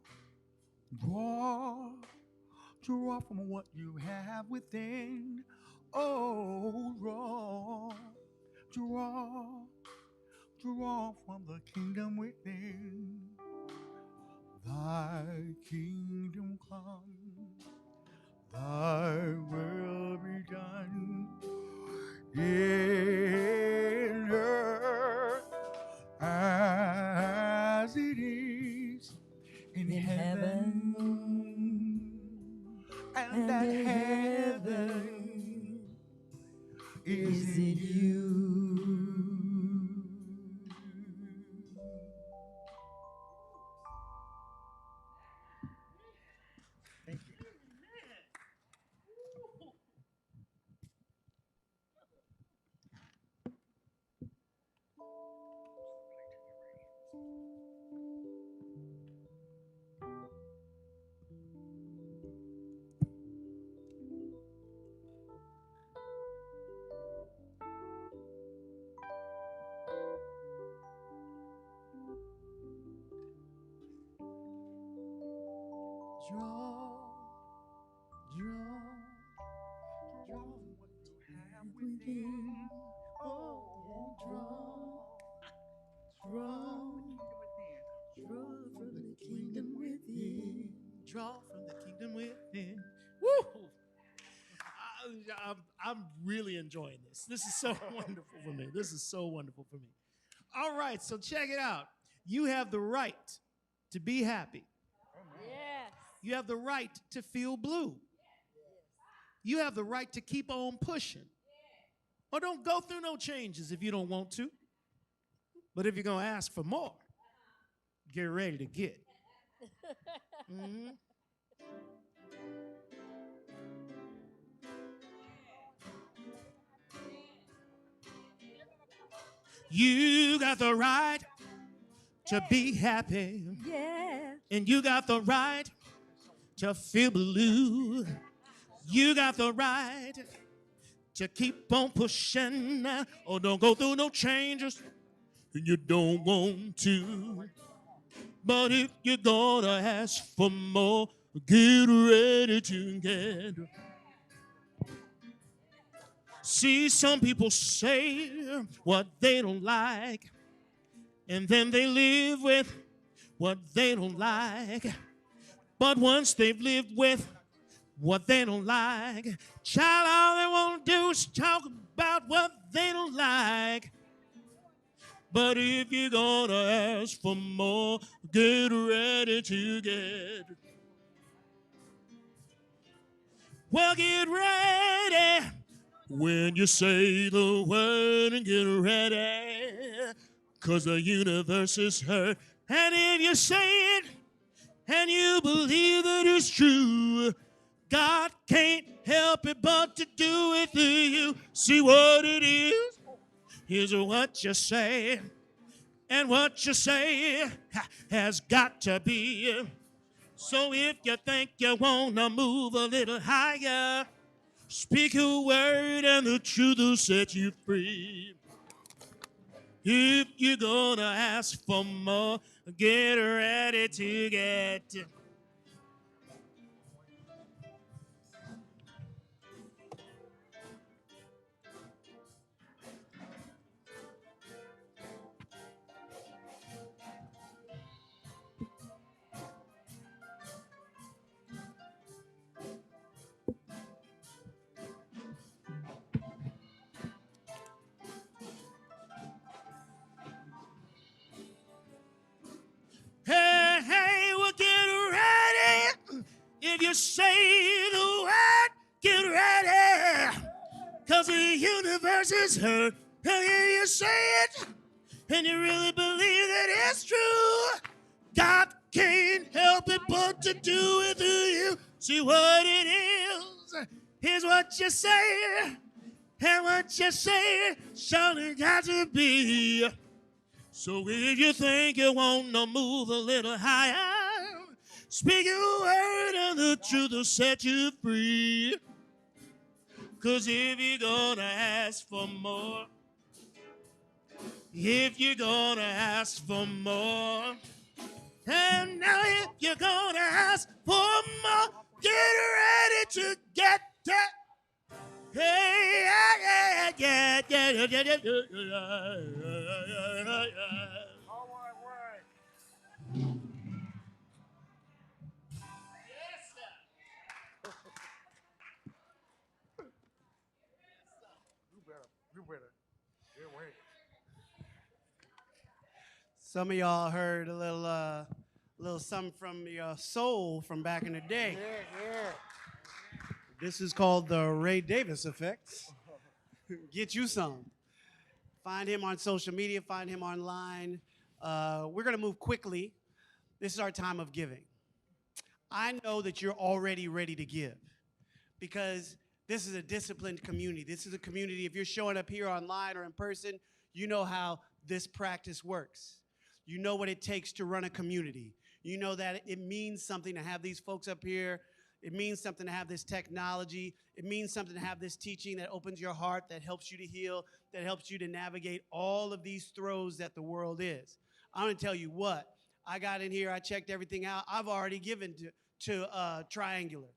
from what you have within. Oh, draw from the kingdom within. Thy kingdom come, thy will be done in earth as it is in heaven. And that heaven is in you. Thank you. Draw what you have within. Oh, draw from the kingdom within. Draw from the kingdom within. Woo! I'm really enjoying this. This is so wonderful for me. This is so wonderful for me. All right, so check it out. You have the right to be happy. Yes. You have the right to feel blue. You have the right to keep on pushing. Or don't go through no changes if you don't want to. But if you're going to ask for more, get ready to get. Mm-hmm. You got the right to be happy. Yes. And you got the right to feel blue. You got the right to keep on pushing, or don't go through no changes and you don't want to. But if you're gonna ask for more, get ready to get. See, some people say what they don't like, and then they live with what they don't like. But once they've lived with what they don't like, child, all they want to do is talk about what they don't like. But if you're gonna ask for more, get ready to get. Well, get ready when you say the word, and get ready, 'cause the universe is hurt. And if you say it and you believe that it's true, God can't help it but to do it through you. See, what it is what you say, and what you say has got to be. So if you think you want to move a little higher, speak a word and the truth will set you free. If you're gonna ask for more, get ready to get. Hey, hey, well, get ready. If you say the word, get ready. 'Cause the universe is hurt. And if you say it, and you really believe that it's true, God can't help it but to do it through you. See, what it is what you say, and what you say surely got to be. So if you think you want to move a little higher, speak a word and the truth will set you free. 'Cause if you're gonna ask for more, if you're gonna ask for more, and now if you're gonna ask for more, get ready to get that. Hey, yeah, yeah, yeah, yeah, yeah, yeah, yeah, yeah. You better. Get away. Some of y'all heard a little something from your soul from back in the day. Yeah. This is called the Ray Davis effect. Get you some. Find him on social media, find him online. We're going to move quickly. This is our time of giving. I know that you're already ready to give because this is a disciplined community. This is a community, if you're showing up here online or in person, you know how this practice works. You know what it takes to run a community. You know that it means something to have these folks up here. It means something to have this technology. It means something to have this teaching that opens your heart, that helps you to heal, that helps you to navigate all of these throes that the world is. I'm going to tell you what. I got in here. I checked everything out. I've already given to Triangular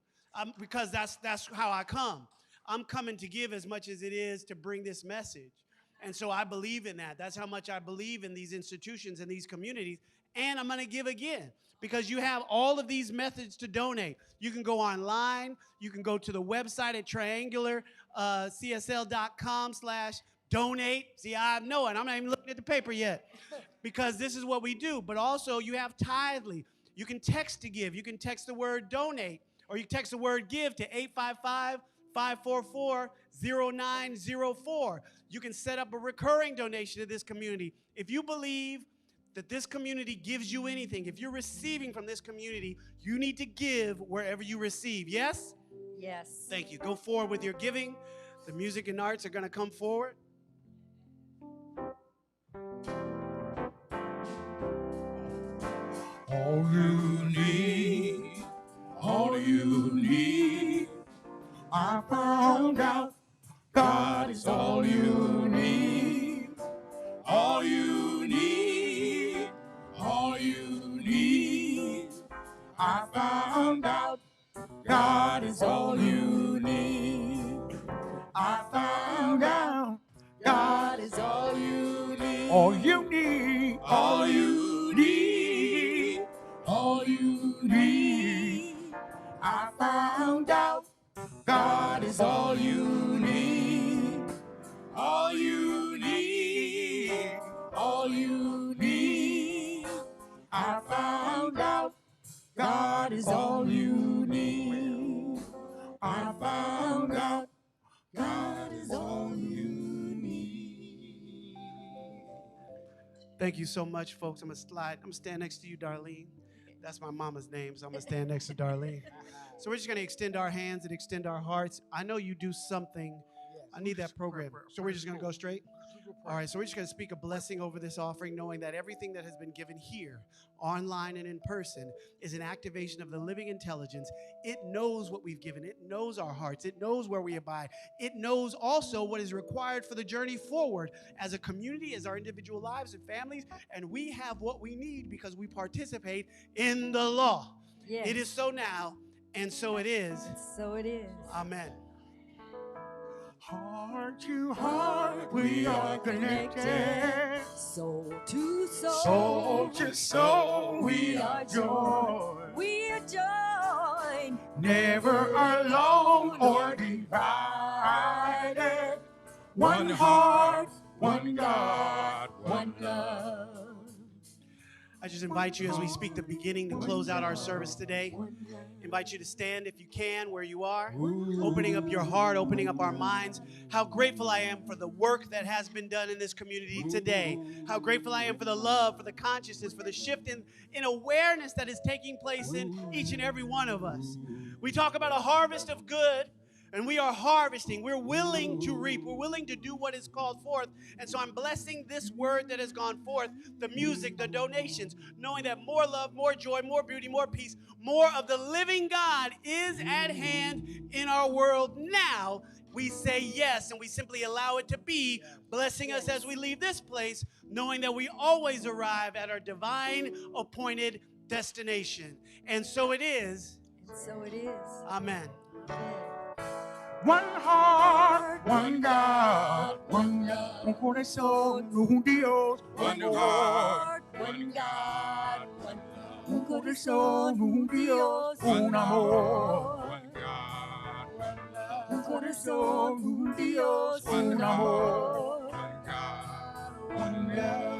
because that's how I come. I'm coming to give as much as it is to bring this message. And so I believe in that. That's how much I believe in these institutions and these communities. And I'm going to give again because you have all of these methods to donate. You can go online. You can go to the website at triangularcsl.com/donate. See, I know it. I'm not even looking at the paper yet because this is what we do. But also you have Tithely. You can text to give. You can text the word donate, or you text the word give to 855-544-0904. You can set up a recurring donation to this community. If you believe that this community gives you anything, if you're receiving from this community, you need to give wherever you receive. Yes? Yes. Thank you. Go forward with your giving. The music and arts are going to come forward. All you need, I found out God is all you need. All you need. All you need. I found out God is all you need. I found out God is all you need. All you need. All you need. All you need. I found out God is all you need. All you need. All you need. I found out God is all you need. I found out God is all you need. Thank you so much, folks. I'm going to stand next to you, Darlene. That's my mama's name, so I'm going to stand next to Darlene. So we're just going to extend our hands and extend our hearts. I know you do something. I need that program. So we're just going to go straight? All right, so we're just going to speak a blessing over this offering, knowing that everything that has been given here, online and in person, is an activation of the living intelligence. It knows what we've given. It knows our hearts. It knows where we abide. It knows also what is required for the journey forward as a community, as our individual lives and families, and we have what we need because we participate in the law. Yes. It is so now, and so it is. So it is. Amen. Heart to heart, we are connected. Soul to soul. Soul to soul, we are joined. We are joined. Never alone or divided. One heart, one God, one love. I just invite you as we speak the beginning to close out our service today. Invite you to stand if you can where you are, opening up your heart, opening up our minds. How grateful I am for the work that has been done in this community today. How grateful I am for the love, for the consciousness, for the shift in awareness that is taking place in each and every one of us. We talk about a harvest of good. And we are harvesting. We're willing to reap. We're willing to do what is called forth. And so I'm blessing this word that has gone forth, the music, the donations, knowing that more love, more joy, more beauty, more peace, more of the living God is at hand in our world now. We say yes, and we simply allow it to be, blessing us as we leave this place, knowing that we always arrive at our divine appointed destination. And so it is. And so it is. Amen. One heart, one God, one love. Un corazón, un Dios. One heart, One God, one love. Un corazón, un Dios, un amor. one God, one love. Un corazón, un Dios, un amor. One God, One love.